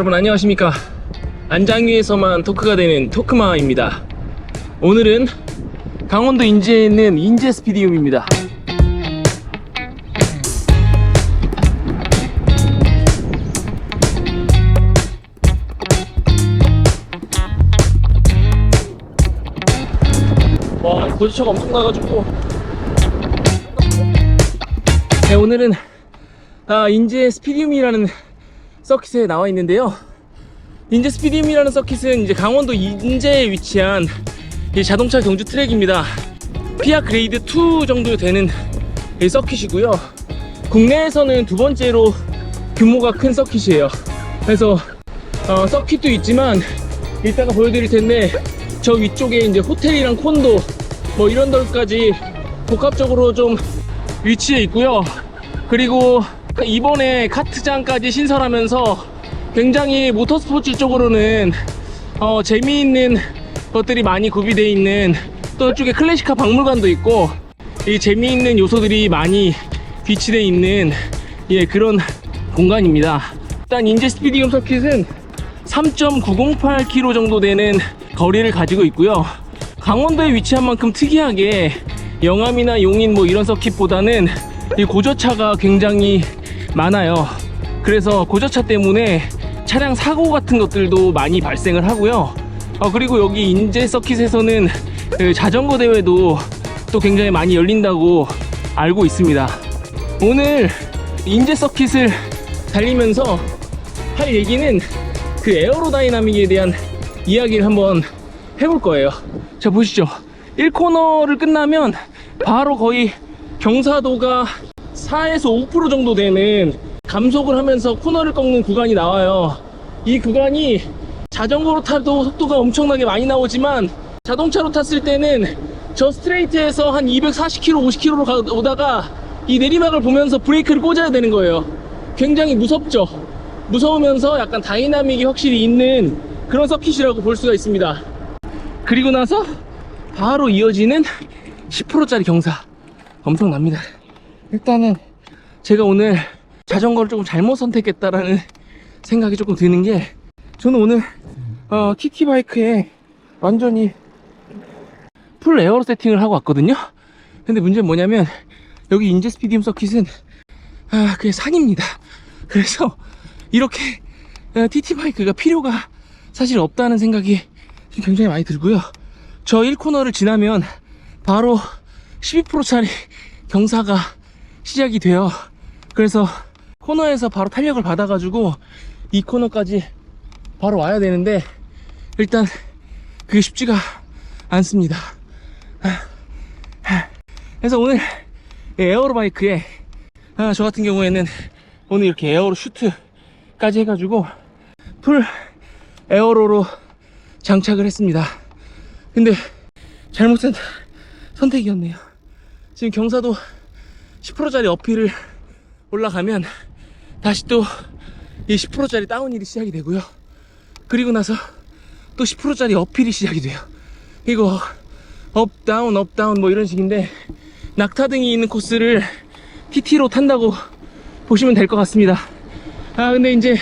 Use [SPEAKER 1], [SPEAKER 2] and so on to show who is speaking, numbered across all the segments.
[SPEAKER 1] 여러분 안녕하십니까. 안장위에서만 토크가 되는 토크마입니다. 오늘은 강원도 인제에 있는 인제 스피디움입니다. 와, 고지차가 엄청 나가지고. 네, 오늘은 인제 스피디움이라는 서킷에 나와 있는데요. 인제 스피디움이라는 서킷은 이제 강원도 인제에 위치한 자동차 경주 트랙입니다. 피아 그레이드 2 정도 되는 서킷이고요. 국내에서는 두 번째로 규모가 큰 서킷이에요. 그래서 서킷도 있지만 이따가 보여드릴 텐데, 저 위쪽에 이제 호텔이랑 콘도 뭐 이런 데까지 복합적으로 좀 위치해 있고요. 그리고 이번에 카트장까지 신설하면서 굉장히 모터스포츠 쪽으로는 재미있는 것들이 많이 구비되어 있는, 또 이쪽에 클래식카 박물관도 있고 이 재미있는 요소들이 많이 비치되어 있는 그런 공간입니다. 일단 인제 스피디움 서킷은 3.908km 정도 되는 거리를 가지고 있고요. 강원도에 위치한 만큼 특이하게 영암이나 용인 뭐 이런 서킷보다는 이 고저차가 굉장히 많아요. 그래서 고저차 때문에 차량 사고 같은 것들도 많이 발생을 하고요. 그리고 여기 인제 서킷에서는 자전거 대회도 또 굉장히 많이 열린다고 알고 있습니다. 오늘 인제 서킷을 달리면서 할 얘기는 그 에어로다이나믹에 대한 이야기를 한번 해볼 거예요. 자, 보시죠. 1코너를 끝나면 바로 거의 경사도가 4에서 5% 정도 되는 감속을 하면서 코너를 꺾는 구간이 나와요. 이 구간이 자전거로 타도 속도가 엄청나게 많이 나오지만 자동차로 탔을 때는 저 스트레이트에서 한 240km, 50km로 오다가 이 내리막을 보면서 브레이크를 꽂아야 되는 거예요. 굉장히 무섭죠. 무서우면서 약간 다이나믹이 확실히 있는 그런 서킷이라고 볼 수가 있습니다. 그리고 나서 바로 이어지는 10%짜리 경사 엄청납니다. 일단은 제가 오늘 자전거를 조금 잘못 선택했다라는 생각이 조금 드는 게, 저는 오늘 TT 바이크에 완전히 풀 에어로 세팅을 하고 왔거든요. 근데 문제는 뭐냐면 여기 인제 스피디움 서킷은 그게 산입니다. 그래서 이렇게 TT 바이크가 필요가 사실 없다는 생각이 굉장히 많이 들고요. 저 1코너를 지나면 바로 12%짜리 경사가 시작이 돼요. 그래서 코너에서 바로 탄력을 받아가지고 이 코너까지 바로 와야 되는데 일단 그게 쉽지가 않습니다. 그래서 오늘 에어로 바이크에 저 같은 경우에는 오늘 이렇게 에어로 슈트까지 해가지고 풀 에어로로 장착을 했습니다. 근데 잘못된 선택이었네요. 지금 경사도 10%짜리 어필을 올라가면 다시 또 이 10%짜리 다운힐이 시작이 되고요. 그리고 나서 또 10%짜리 어필이 시작이 돼요. 이거 업 다운 뭐 이런 식인데, 낙타등이 있는 코스를 TT로 탄다고 보시면 될 것 같습니다. 근데 이제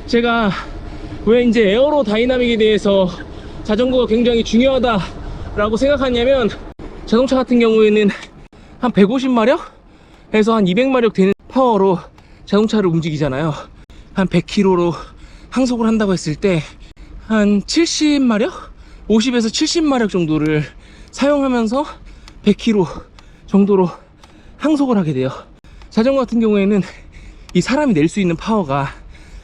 [SPEAKER 1] 제가 왜 이제 에어로 다이나믹에 대해서 자전거가 굉장히 중요하다라고 생각하냐면, 자동차 같은 경우에는 한 150마력에서 한 200마력 되는 파워로 자동차를 움직이잖아요. 한 100km로 항속을 한다고 했을 때 한 70마력? 50에서 70마력 정도를 사용하면서 100km 정도로 항속을 하게 돼요. 자전거 같은 경우에는 이 사람이 낼 수 있는 파워가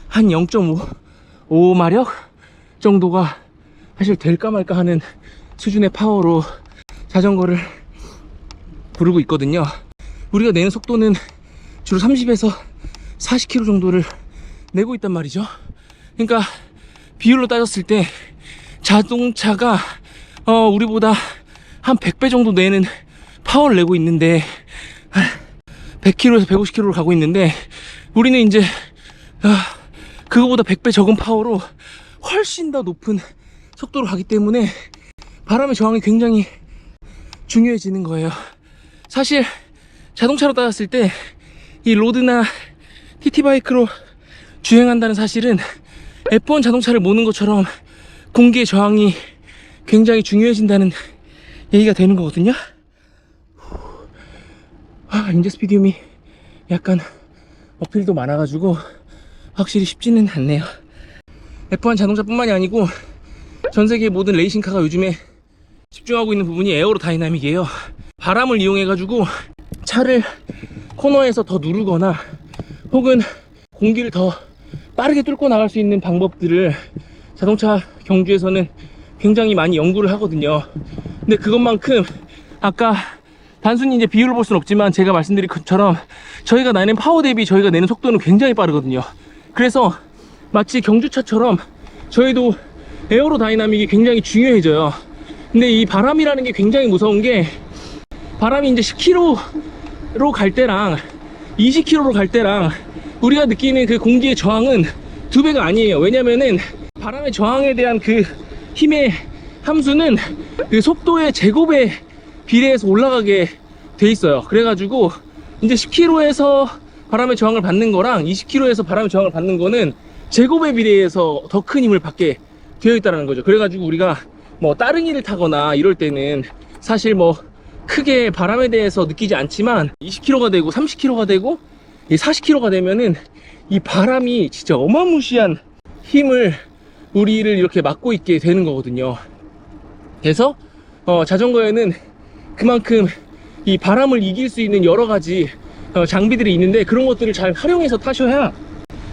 [SPEAKER 1] 한 0.5마력 정도가 사실 될까 말까 하는 수준의 파워로 자전거를 부르고 있거든요. 우리가 내는 속도는 주로 30에서 40km 정도를 내고 있단 말이죠. 그러니까 비율로 따졌을 때 자동차가 우리보다 한 100배 정도 내는 파워를 내고 있는데, 100km에서 150km로 가고 있는데, 우리는 이제 그거보다 100배 적은 파워로 훨씬 더 높은 속도로 가기 때문에 바람의 저항이 굉장히 중요해지는 거예요. 사실 자동차로 따졌을 때 이 로드나 TT 바이크로 주행한다는 사실은 F1 자동차를 모는 것처럼 공기의 저항이 굉장히 중요해진다는 얘기가 되는 거거든요. 인제 스피디움이 약간 어필도 많아가지고 확실히 쉽지는 않네요. F1 자동차뿐만이 아니고 전세계 모든 레이싱카가 요즘에 집중하고 있는 부분이 에어로다이나믹이에요. 바람을 이용해가지고 차를 코너에서 더 누르거나 혹은 공기를 더 빠르게 뚫고 나갈 수 있는 방법들을 자동차 경주에서는 굉장히 많이 연구를 하거든요. 근데 그것만큼 아까 단순히 이제 비율을 볼 수는 없지만 제가 말씀드린 것처럼 저희가 내는 파워 대비 저희가 내는 속도는 굉장히 빠르거든요. 그래서 마치 경주차처럼 저희도 에어로다이나믹이 굉장히 중요해져요. 근데 이 바람이라는 게 굉장히 무서운 게 바람이 이제 10km로 갈 때랑 20km로 갈 때랑 우리가 느끼는 그 공기의 저항은 2배가 아니에요. 왜냐면은 바람의 저항에 대한 그 힘의 함수는 그 속도의 제곱에 비례해서 올라가게 돼 있어요. 그래가지고 이제 10km에서 바람의 저항을 받는 거랑 20km에서 바람의 저항을 받는 거는 제곱에 비례해서 더 큰 힘을 받게 되어 있다는 거죠. 그래가지고 우리가 뭐 따릉이를 타거나 이럴 때는 사실 뭐 크게 바람에 대해서 느끼지 않지만 20km가 되고 30km가 되고 40km가 되면은 이 바람이 진짜 어마무시한 힘을 우리를 이렇게 막고 있게 되는 거거든요. 그래서 자전거에는 그만큼 이 바람을 이길 수 있는 여러 가지 장비들이 있는데 그런 것들을 잘 활용해서 타셔야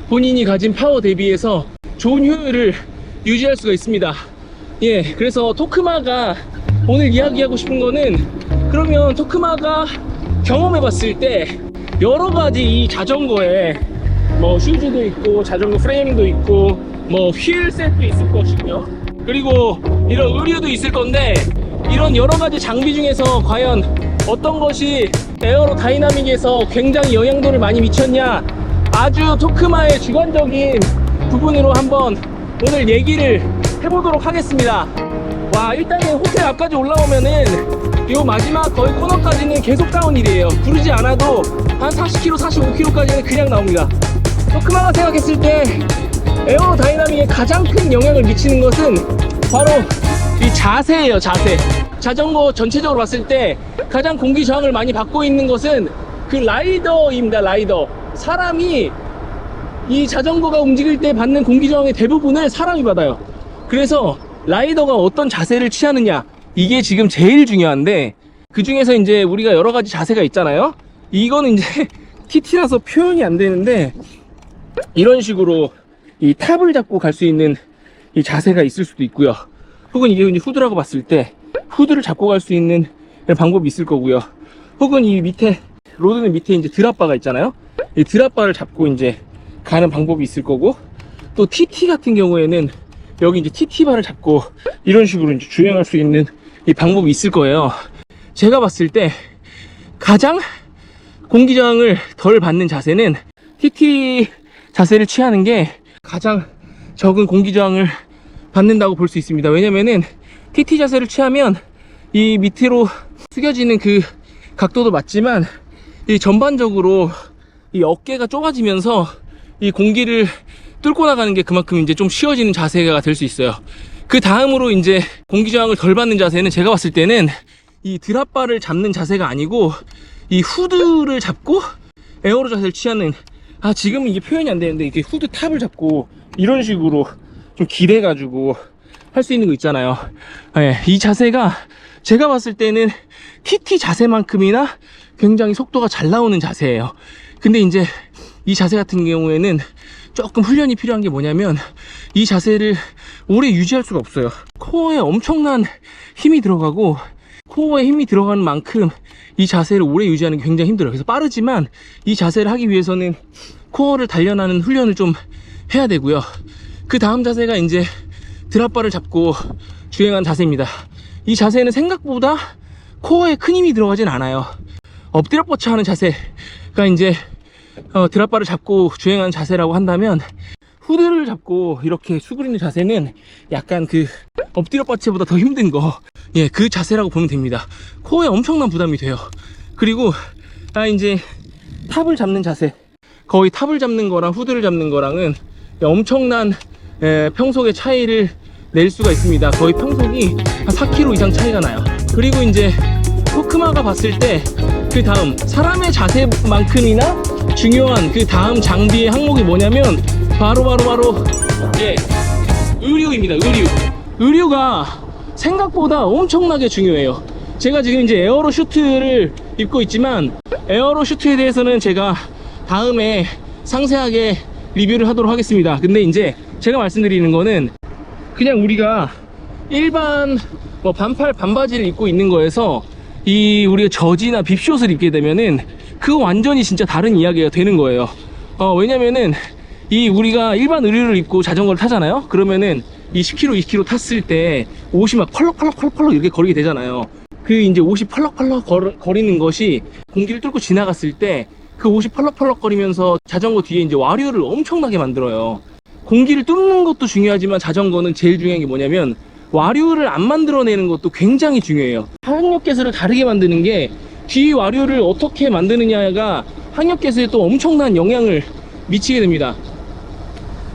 [SPEAKER 1] 본인이 가진 파워 대비해서 좋은 효율을 유지할 수가 있습니다. 예, 그래서 토크마가 오늘 이야기하고 싶은 거는 그러면 토크마가 경험해 봤을 때 여러 가지 이 자전거에 뭐 슈즈도 있고 자전거 프레임도 있고 뭐 휠셋도 있을 것이고요. 그리고 이런 의류도 있을 건데 이런 여러 가지 장비 중에서 과연 어떤 것이 에어로다이나믹에서 굉장히 영향도를 많이 미쳤냐, 아주 토크마의 주관적인 부분으로 한번 오늘 얘기를 해보도록 하겠습니다. 와, 일단은 호텔 앞까지 올라오면은 요 마지막 거의 코너까지는 계속 다운힐이에요. 부르지 않아도 한 40km, 45km까지는 그냥 나옵니다. 토크마가 생각했을 때 에어로다이나믹에 가장 큰 영향을 미치는 것은 바로 이 자세예요. 자세. 자전거 전체적으로 봤을 때 가장 공기 저항을 많이 받고 있는 것은 그 라이더입니다. 라이더. 사람이 이 자전거가 움직일 때 받는 공기 저항의 대부분을 사람이 받아요. 그래서 라이더가 어떤 자세를 취하느냐, 이게 지금 제일 중요한데, 그 중에서 이제 우리가 여러 가지 자세가 있잖아요. 이거는 이제 TT라서 표현이 안 되는데 이런 식으로 이 탑을 잡고 갈 수 있는 이 자세가 있을 수도 있고요. 혹은 이게 이제 후드라고 봤을 때 후드를 잡고 갈 수 있는 방법이 있을 거고요. 혹은 이 밑에 로드는 밑에 이제 드랍바가 있잖아요. 이 드랍바를 잡고 이제 가는 방법이 있을 거고, 또 TT 같은 경우에는 여기 이제 TT바를 잡고 이런 식으로 이제 주행할 수 있는 이 방법이 있을 거예요. 제가 봤을 때 가장 공기 저항을 덜 받는 자세는 TT 자세를 취하는 게 가장 적은 공기 저항을 받는다고 볼 수 있습니다. 왜냐면은 TT 자세를 취하면 이 밑으로 숙여지는 그 각도도 맞지만 이 전반적으로 이 어깨가 좁아지면서 이 공기를 뚫고 나가는 게 그만큼 이제 좀 쉬워지는 자세가 될 수 있어요. 그 다음으로 이제 공기 저항을 덜 받는 자세는 제가 봤을 때는 이 드랍바를 잡는 자세가 아니고 이 후드를 잡고 에어로 자세를 취하는, 지금은 이게 표현이 안 되는데 이렇게 후드 탑을 잡고 이런 식으로 좀 기대가지고 할 수 있는 거 있잖아요. 네, 이 자세가 제가 봤을 때는 TT 자세만큼이나 굉장히 속도가 잘 나오는 자세예요. 근데 이제 이 자세 같은 경우에는 조금 훈련이 필요한 게 뭐냐면 이 자세를 오래 유지할 수가 없어요. 코어에 엄청난 힘이 들어가고 코어에 힘이 들어가는 만큼 이 자세를 오래 유지하는 게 굉장히 힘들어요. 그래서 빠르지만 이 자세를 하기 위해서는 코어를 단련하는 훈련을 좀 해야 되고요. 그 다음 자세가 이제 드랍바를 잡고 주행한 자세입니다. 이 자세는 생각보다 코어에 큰 힘이 들어가진 않아요. 엎드려 뻗쳐 하는 자세가 이제 드랍바를 잡고 주행하는 자세라고 한다면, 후드를 잡고 이렇게 수그리는 자세는 약간 그 엎드려 뻗치보다 더 힘든 거, 예, 그 자세라고 보면 됩니다. 코어에 엄청난 부담이 돼요. 그리고 이제 탑을 잡는 자세, 거의 탑을 잡는 거랑 후드를 잡는 거랑은 엄청난 평속의 차이를 낼 수가 있습니다. 거의 평속이 한 4km 이상 차이가 나요. 그리고 이제 토크마가 봤을 때 그 다음 사람의 자세만큼이나 중요한 그 다음 장비의 항목이 뭐냐면 바로 예, 의류입니다. 의류가 생각보다 엄청나게 중요해요. 제가 지금 이제 에어로 슈트를 입고 있지만 에어로 슈트에 대해서는 제가 다음에 상세하게 리뷰를 하도록 하겠습니다. 근데 이제 제가 말씀드리는 거는 그냥 우리가 일반 뭐 반팔 반바지를 입고 있는 거에서 이 우리가 저지나 빕숏을 입게 되면은 그거 완전히 진짜 다른 이야기가 되는 거예요. 왜냐면은 이 우리가 일반 의류를 입고 자전거를 타잖아요. 그러면은 이 10km, 20km 탔을 때 옷이 막 펄럭 이렇게 거리게 되잖아요. 그 이제 옷이 펄럭 거리는 것이 공기를 뚫고 지나갔을 때 그 옷이 펄럭 거리면서 자전거 뒤에 이제 와류를 엄청나게 만들어요. 공기를 뚫는 것도 중요하지만 자전거는 제일 중요한 게 뭐냐면 와류를 안 만들어내는 것도 굉장히 중요해요. 항력개수를 다르게 만드는 게 뒤 와류를 어떻게 만드느냐가 항력개수에 또 엄청난 영향을 미치게 됩니다.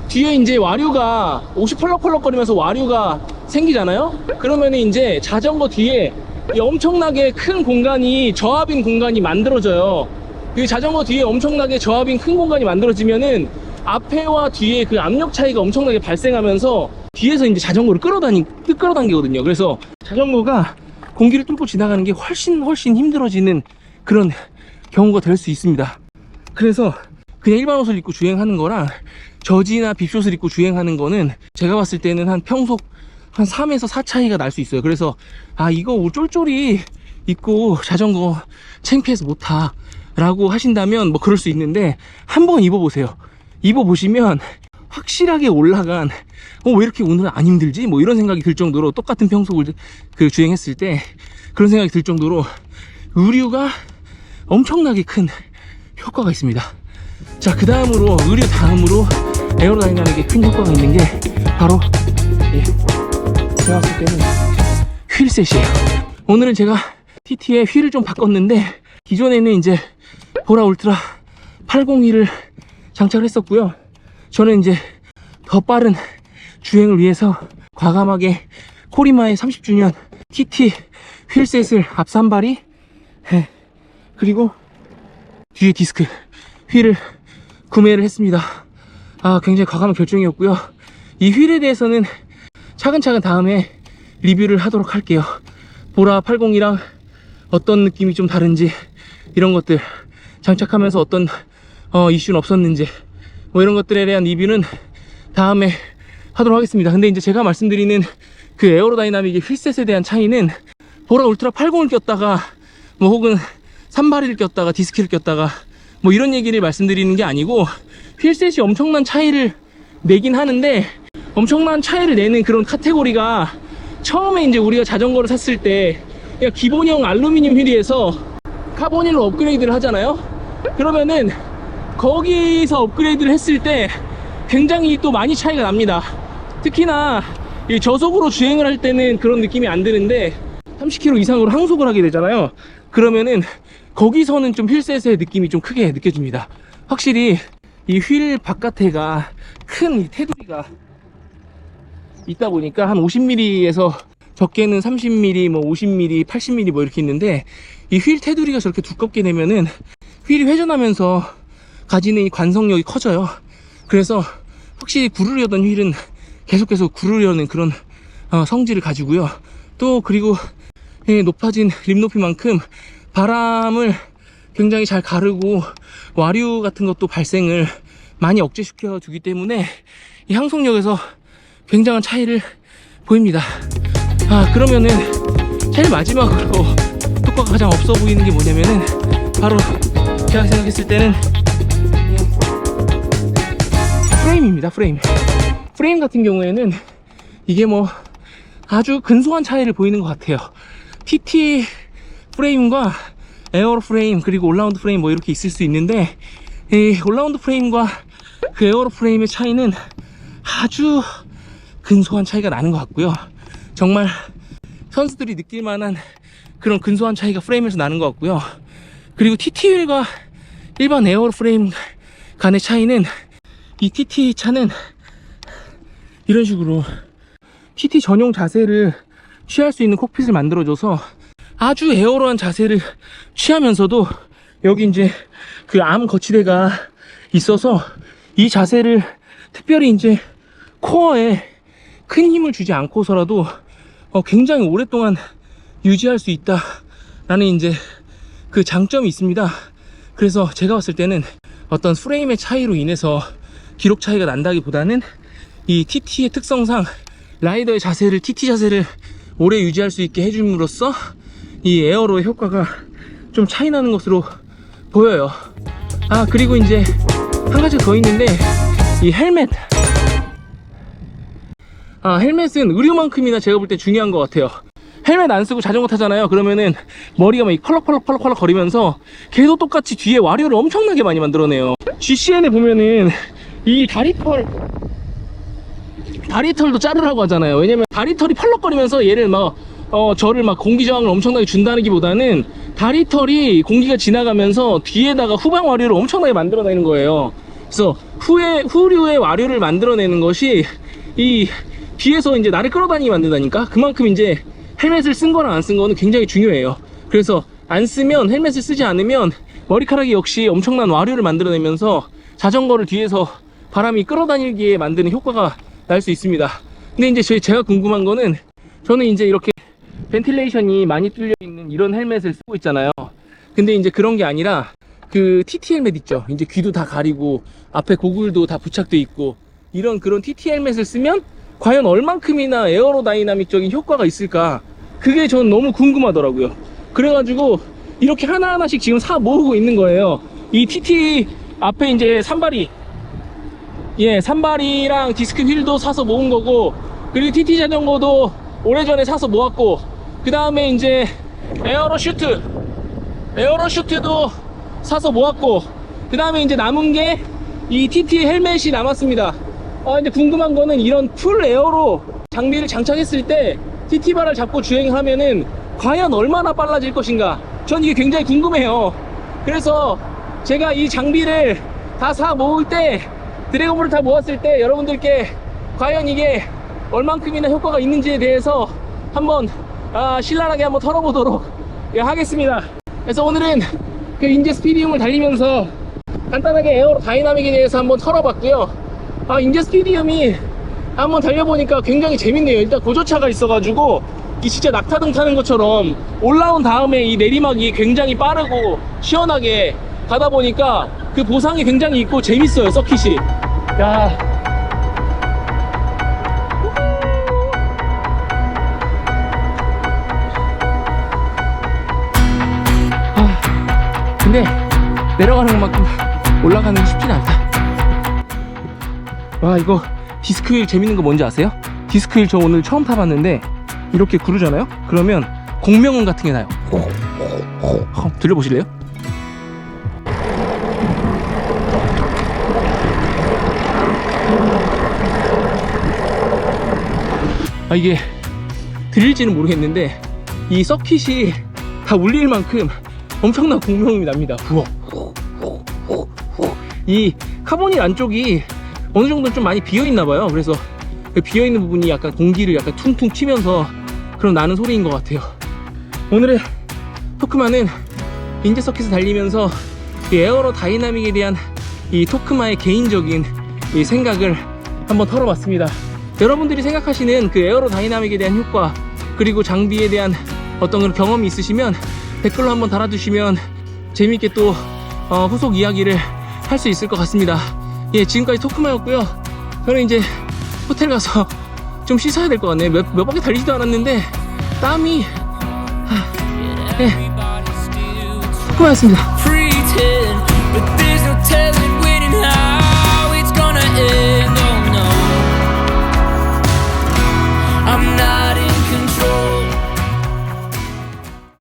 [SPEAKER 1] 뒤에 이제 와류가 옷이 펄럭거리면서 와류가 생기잖아요. 그러면 이제 자전거 뒤에 이 엄청나게 큰 공간이 저압인 공간이 만들어져요. 그 자전거 뒤에 엄청나게 저압인 큰 공간이 만들어지면은 앞에와 뒤에 그 압력 차이가 엄청나게 발생하면서 뒤에서 이제 자전거를 끌어당기거든요. 그래서 자전거가 공기를 뚫고 지나가는 게 훨씬 힘들어지는 그런 경우가 될 수 있습니다. 그래서 그냥 일반 옷을 입고 주행하는 거랑 저지나 빕숏을 입고 주행하는 거는 제가 봤을 때는 한 평속 한 3에서 4 차이가 날 수 있어요. 그래서 이거 옷 쫄쫄이 입고 자전거 창피해서 못 타 라고 하신다면 뭐 그럴 수 있는데 한번 입어보세요. 입어보시면 확실하게 올라간 왜 이렇게 오늘 안 힘들지? 뭐 이런 생각이 들 정도로 똑같은 평속을 주행했을 때 그런 생각이 들 정도로 의류가 엄청나게 큰 효과가 있습니다. 자, 그 다음으로 의류 다음으로 에어로다이나믹에 큰 효과가 있는 게 바로 제가 봤을 때는 휠셋이에요. 오늘은 제가 TT의 휠을 좀 바꿨는데 기존에는 이제 보라 울트라 801을 장착을 했었고요. 저는 이제 더 빠른 주행을 위해서 과감하게 코리마의 30주년 TT 휠셋을 앞 한 발이 그리고 뒤에 디스크 휠을 구매를 했습니다. 굉장히 과감한 결정이었고요. 이 휠에 대해서는 차근차근 다음에 리뷰를 하도록 할게요. 보라 802랑 어떤 느낌이 좀 다른지 이런 것들 장착하면서 어떤 이슈는 없었는지 뭐 이런 것들에 대한 리뷰는 다음에 하도록 하겠습니다. 근데 이제 제가 말씀드리는 그 에어로다이나믹의 휠셋에 대한 차이는 보라 울트라 80을 꼈다가 뭐 혹은 381을 꼈다가 디스키를 꼈다가 뭐 이런 얘기를 말씀드리는 게 아니고 휠셋이 엄청난 차이를 내긴 하는데 엄청난 차이를 내는 그런 카테고리가 처음에 이제 우리가 자전거를 샀을 때 그냥 기본형 알루미늄 휠에서 카본일로 업그레이드를 하잖아요. 그러면은 거기서 업그레이드를 했을 때 굉장히 또 많이 차이가 납니다. 특히나 이 저속으로 주행을 할 때는 그런 느낌이 안 드는데 30km 이상으로 항속을 하게 되잖아요. 그러면은 거기서는 좀 휠셋의 느낌이 좀 크게 느껴집니다. 확실히 이 휠 바깥에가 큰 이 테두리가 있다 보니까 한 50mm에서 적게는 30mm, 뭐 50mm, 80mm 뭐 이렇게 있는데 이 휠 테두리가 저렇게 두껍게 되면은 휠이 회전하면서 가지는 이 관성력이 커져요. 그래서 확실히 구르려던 휠은 계속 구르려는 그런 성질을 가지고요. 또 그리고 높아진 립 높이만큼 바람을 굉장히 잘 가르고 와류 같은 것도 발생을 많이 억제시켜 주기 때문에 이 항속력에서 굉장한 차이를 보입니다. 그러면은 제일 마지막으로 효과가 가장 없어 보이는 게 뭐냐면은 바로 제가 생각했을 때는 프레임입니다. 프레임 같은 경우에는 이게 뭐 아주 근소한 차이를 보이는 것 같아요. TT 프레임과 에어로 프레임 그리고 올라운드 프레임 뭐 이렇게 있을 수 있는데 이 올라운드 프레임과 그 에어로 프레임의 차이는 아주 근소한 차이가 나는 것 같고요. 정말 선수들이 느낄 만한 그런 근소한 차이가 프레임에서 나는 것 같고요. 그리고 TT 휠과 일반 에어로 프레임 간의 차이는 이 TT 차는 이런 식으로 TT 전용 자세를 취할 수 있는 콕핏을 만들어줘서 아주 에어로한 자세를 취하면서도 여기 이제 그 암 거치대가 있어서 이 자세를 특별히 이제 코어에 큰 힘을 주지 않고서라도 굉장히 오랫동안 유지할 수 있다라는 이제 그 장점이 있습니다. 그래서 제가 봤을 때는 어떤 프레임의 차이로 인해서 기록 차이가 난다기보다는 이 TT의 특성상 라이더의 자세를, TT 자세를 오래 유지할 수 있게 해줌으로써 이 에어로의 효과가 좀 차이 나는 것으로 보여요. 아, 그리고 이제 한 가지 더 있는데 이 헬멧. 헬멧은 의류만큼이나 제가 볼 때 중요한 것 같아요. 헬멧 안 쓰고 자전거 타잖아요. 그러면은 머리가 막 펄럭펄럭 거리면서 계속 똑같이 뒤에 와류를 엄청나게 많이 만들어내요. GCN에 보면은 이 다리털도 자르라고 하잖아요. 왜냐면 다리털이 펄럭거리면서 얘를 막 저를 막 공기 저항을 엄청나게 준다는 기보다는 다리털이 공기가 지나가면서 뒤에다가 후방 와류를 엄청나게 만들어내는 거예요. 그래서 후류의 와류를 만들어내는 것이 이 뒤에서 이제 나를 끌어다니게 만든다니까. 그만큼 이제 헬멧을 쓴 거랑 안 쓴 거는 굉장히 중요해요. 그래서 안 쓰면, 헬멧을 쓰지 않으면 머리카락이 역시 엄청난 와류를 만들어내면서 자전거를 뒤에서 바람이 끌어다니게 만드는 효과가 날 수 있습니다. 근데 이제 제가 궁금한 거는, 저는 이제 이렇게 벤틸레이션이 많이 뚫려 있는 이런 헬멧을 쓰고 있잖아요. 근데 이제 그런 게 아니라 그 TT 헬멧 있죠. 이제 귀도 다 가리고 앞에 고글도 다 부착돼 있고 이런 그런 TT 헬멧을 쓰면 과연 얼만큼이나 에어로다이나믹적인 효과가 있을까? 그게 전 너무 궁금하더라고요. 그래가지고 이렇게 하나하나씩 지금 사 모으고 있는 거예요. 이 TT 앞에 이제 산발이, 산발이랑 디스크 휠도 사서 모은 거고, 그리고 TT 자전거도 오래전에 사서 모았고, 그 다음에 이제 에어로 슈트도 사서 모았고, 그 다음에 이제 남은 게 이 TT 헬멧이 남았습니다. 근데 궁금한 거는 이런 풀 에어로 장비를 장착했을 때 TT바를 잡고 주행하면은 과연 얼마나 빨라질 것인가? 전 이게 굉장히 궁금해요. 그래서 제가 이 장비를 다 사 모을 때, 드래곤볼을 다 모았을 때 여러분들께 과연 이게 얼만큼이나 효과가 있는지에 대해서 한번 신랄하게 한번 털어보도록 하겠습니다. 그래서 오늘은 그 인제 스피디움을 달리면서 간단하게 에어로 다이나믹에 대해서 한번 털어봤고요. 인제 스피디움이 한번 달려보니까 굉장히 재밌네요. 일단 고저차가 있어가지고 이 진짜 낙타등 타는 것처럼 올라온 다음에 이 내리막이 굉장히 빠르고 시원하게 가다 보니까 그 보상이 굉장히 있고 재밌어요. 서킷이. 근데 내려가는 것만큼 올라가는 게 쉽진 않다. 와, 이거 디스크휠 재밌는 거 뭔지 아세요? 디스크휠 저 오늘 처음 타봤는데 이렇게 구르잖아요? 그러면 공명음 같은 게 나요. 들려보실래요? 이게 들릴지는 모르겠는데 이 서킷이 다 울릴 만큼 엄청난 공명음이 납니다. 이 카보닛 안쪽이 어느 정도는 좀 많이 비어있나봐요. 그래서 그 비어있는 부분이 약간 공기를 약간 퉁퉁 튀면서 그런 나는 소리인 것 같아요. 오늘의 토크마는 인제 서킷을 달리면서 이 에어로 다이나믹에 대한 이 토크마의 개인적인 이 생각을 한번 털어봤습니다. 여러분들이 생각하시는 그 에어로 다이나믹에 대한 효과, 그리고 장비에 대한 어떤 그런 경험이 있으시면 댓글로 한번 달아주시면 재미있게 또 후속 이야기를 할 수 있을 것 같습니다. 지금까지 토크마였고요. 저는 이제 호텔 가서 좀 씻어야 될 것 같네요. 몇 바퀴 달리지도 않았는데 땀이 토크마였습니다.